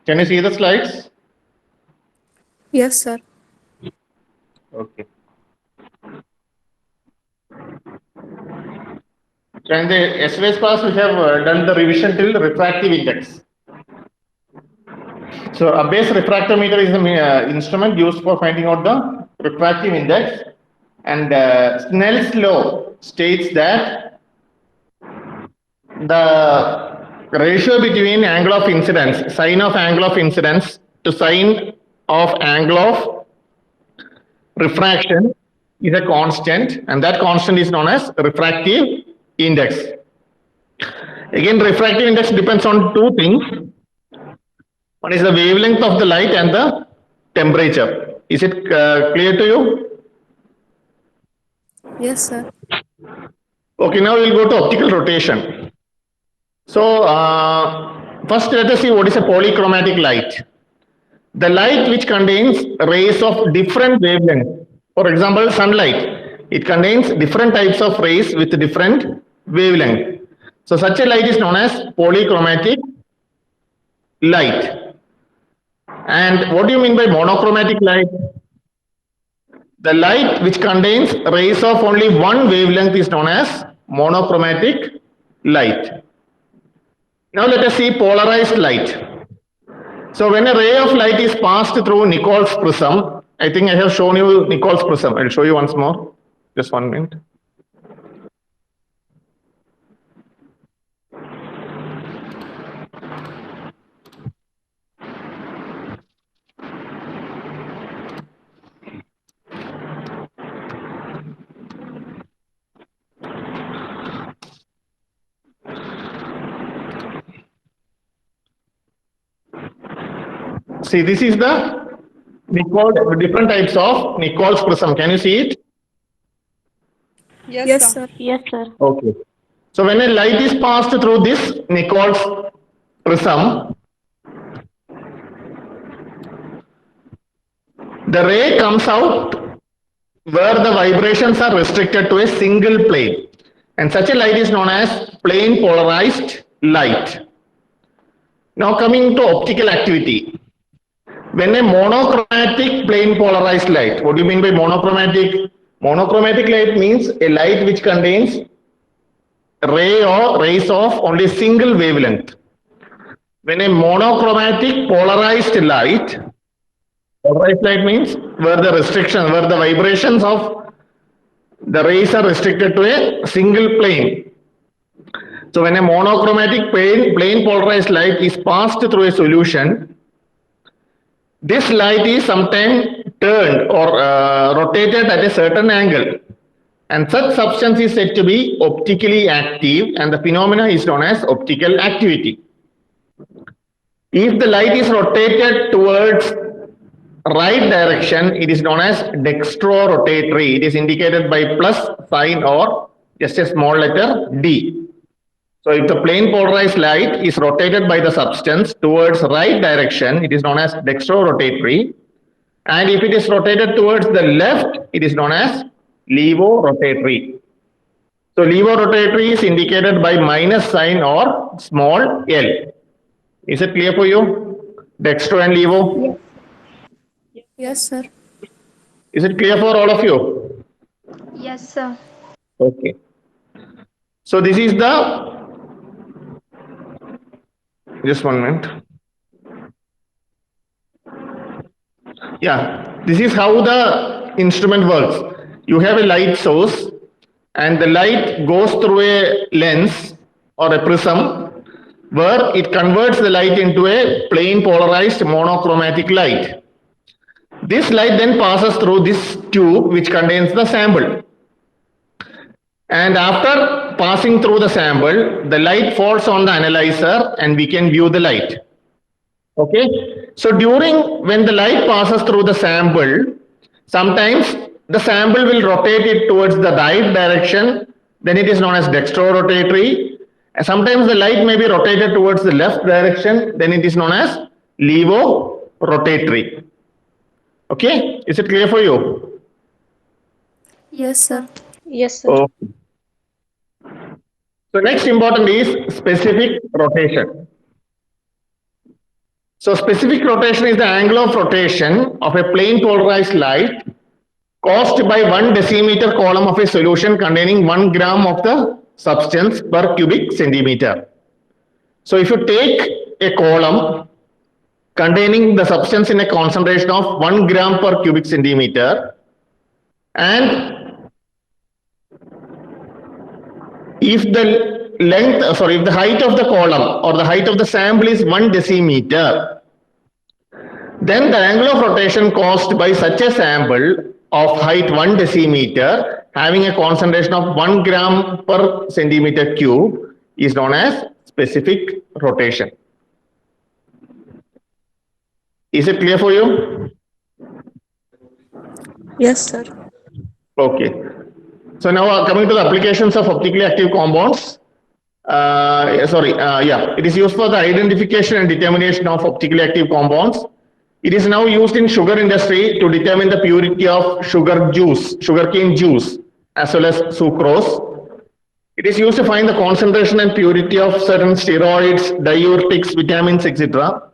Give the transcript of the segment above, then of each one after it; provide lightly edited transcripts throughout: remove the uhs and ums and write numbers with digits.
Can you see the slides? Yes, sir. Okay. So in the SVS class, we have done the revision till refractive index. So a base refractometer is the instrument used for finding out the refractive index. And Snell's law states that the ratio between angle of incidence, sine of angle of incidence to sine of angle of refraction is a constant, and that constant is known as refractive index. Again, refractive index depends on two things. One is the wavelength of the light and the temperature. Is it clear to you? Yes, sir. Okay, now we'll go to optical rotation. So, first let us see what is a polychromatic light. The light which contains rays of different wavelengths. For example, sunlight. It contains different types of rays with different wavelength. So, such a light is known as polychromatic light. And what do you mean by monochromatic light? The light which contains rays of only one wavelength is known as monochromatic light. Now let us see polarized light. So when a ray of light is passed through Nichols prism, I think I have shown you Nichols prism. I'll show you once more. Just 1 minute. See, this is the Nichols, different types of Nichols prism. Can you see it? Yes, sir. Yes, sir. Okay. So when a light is passed through this Nichols prism, the ray comes out where the vibrations are restricted to a single plane. And such a light is known as plane polarized light. Now coming to optical activity. When a monochromatic plane polarized light, what do you mean by monochromatic? Monochromatic light means a light which contains ray or rays of only single wavelength. When a monochromatic polarized light means where the restriction, where the vibrations of the rays are restricted to a single plane. So when a monochromatic plane polarized light is passed through a solution, this light is sometimes turned or rotated at a certain angle. And such substance is said to be optically active, and the phenomena is known as optical activity. If the light is rotated towards right direction, it is known as dextro-rotatory. It is indicated by plus sign or just a small letter D. So if the plane polarized light is rotated by the substance towards right direction, it is known as dextro-rotatory. And if it is rotated towards the left, it is known as levo-rotatory. So levo-rotatory is indicated by minus sign or small l. Is it clear for you? Dextro and levo? Yes, sir. Is it clear for all of you? Yes, sir. Okay. So this is the, just 1 minute. Yeah, this is how the instrument works. You have a light source and the light goes through a lens or a prism where it converts the light into a plane polarized monochromatic light. This light then passes through this tube which contains the sample. And after passing through the sample, the light falls on the analyzer and we can view the light. Okay. So during when the light passes through the sample, sometimes the sample will rotate it towards the right direction, then it is known as dextro-rotatory. Sometimes the light may be rotated towards the left direction, then it is known as levo-rotatory. Okay, is it clear for you? Yes, sir. Yes, sir. Oh. So next important is specific rotation. So specific rotation is the angle of rotation of a plane polarized light caused by 1 decimeter column of a solution containing 1 gram of the substance per cubic centimeter. So if you take a column containing the substance in a concentration of 1 gram per cubic centimeter, and if the height of the column or the height of the sample is 1 decimeter, then the angle of rotation caused by such a sample of height 1 decimeter having a concentration of 1 gram per centimeter cube is known as specific rotation. Is it clear for you? Yes, sir. Okay. So now coming to the applications of optically active compounds. It is used for the identification and determination of optically active compounds. It is now used in sugar industry to determine the purity of sugarcane juice, as well as sucrose. It is used to find the concentration and purity of certain steroids, diuretics, vitamins, etc.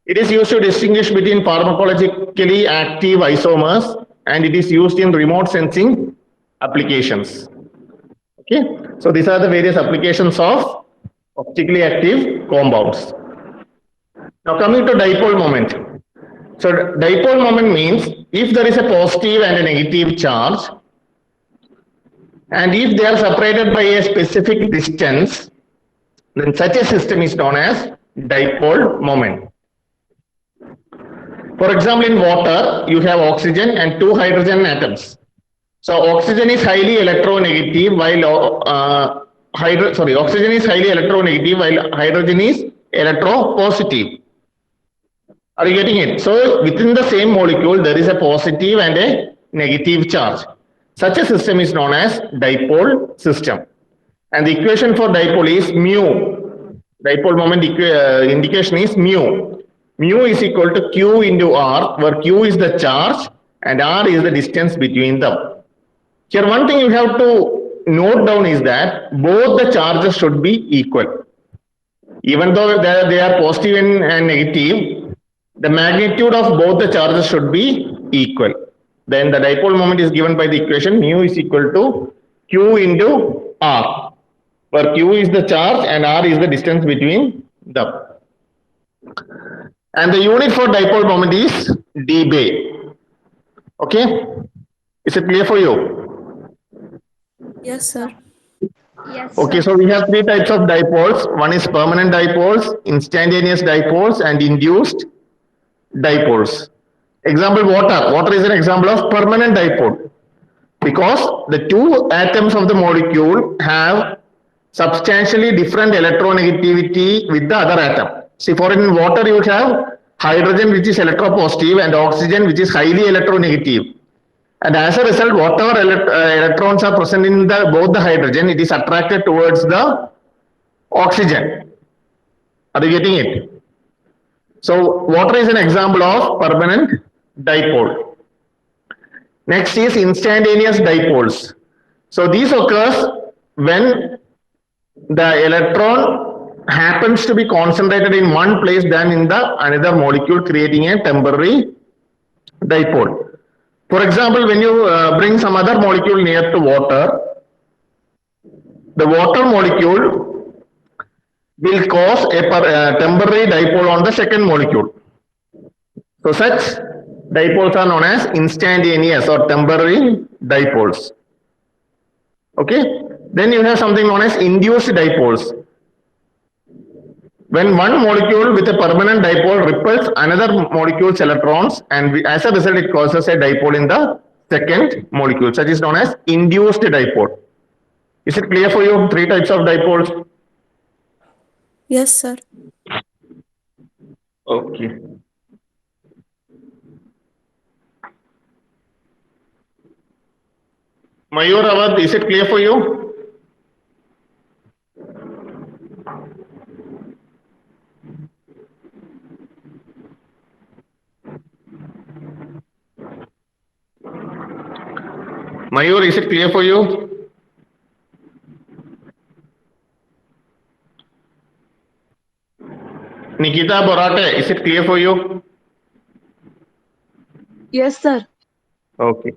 It is used to distinguish between pharmacologically active isomers, and it is used in remote sensing applications. Okay, so these are the various applications of optically active compounds. Now coming to dipole moment. So dipole moment means if there is a positive and a negative charge, and if they are separated by a specific distance, then such a system is known as dipole moment. For example, in water, you have oxygen and 2 hydrogen atoms. So oxygen is highly electronegative while oxygen is highly electronegative while hydrogen is electropositive. Are you getting it? So within the same molecule, there is a positive and a negative charge. Such a system is known as dipole system. And the equation for dipole is mu. Dipole moment indication is mu. Mu is equal to Q into R, where Q is the charge and R is the distance between them. Here one thing you have to note down is that both the charges should be equal. Even though they are positive and negative, the magnitude of both the charges should be equal. Then the dipole moment is given by the equation mu is equal to Q into R, where Q is the charge and R is the distance between them. And the unit for dipole moment is dBA. Okay? Is it clear for you? Yes, sir. Yes. Okay, sir. so we have 3 types of dipoles. One is permanent dipoles, instantaneous dipoles, and induced dipoles. Example, water. Water is an example of permanent dipole because the 2 atoms of the molecule have substantially different electronegativity with the other atom. See, for in water you have hydrogen which is electropositive and oxygen which is highly electronegative. And as a result, whatever electrons are present in both the hydrogen, it is attracted towards the oxygen. Are you getting it? So water is an example of permanent dipole. Next is instantaneous dipoles. So these occurs when the electron happens to be concentrated in one place than in the another molecule, creating a temporary dipole. For example, when you bring some other molecule near to water, the water molecule will cause a temporary dipole on the second molecule. So such dipoles are known as instantaneous or temporary dipoles. Okay. Then you have something known as induced dipoles. When one molecule with a permanent dipole repels another molecule's electrons, and as a result it causes a dipole in the second molecule, such is known as induced dipole. Is it clear for you? 3 types of dipoles. Yes, sir. Okay. Mayur Awad, is it clear for you? Mayur, is it clear for you? Nikita Borate, is it clear for you? Yes, sir. Okay.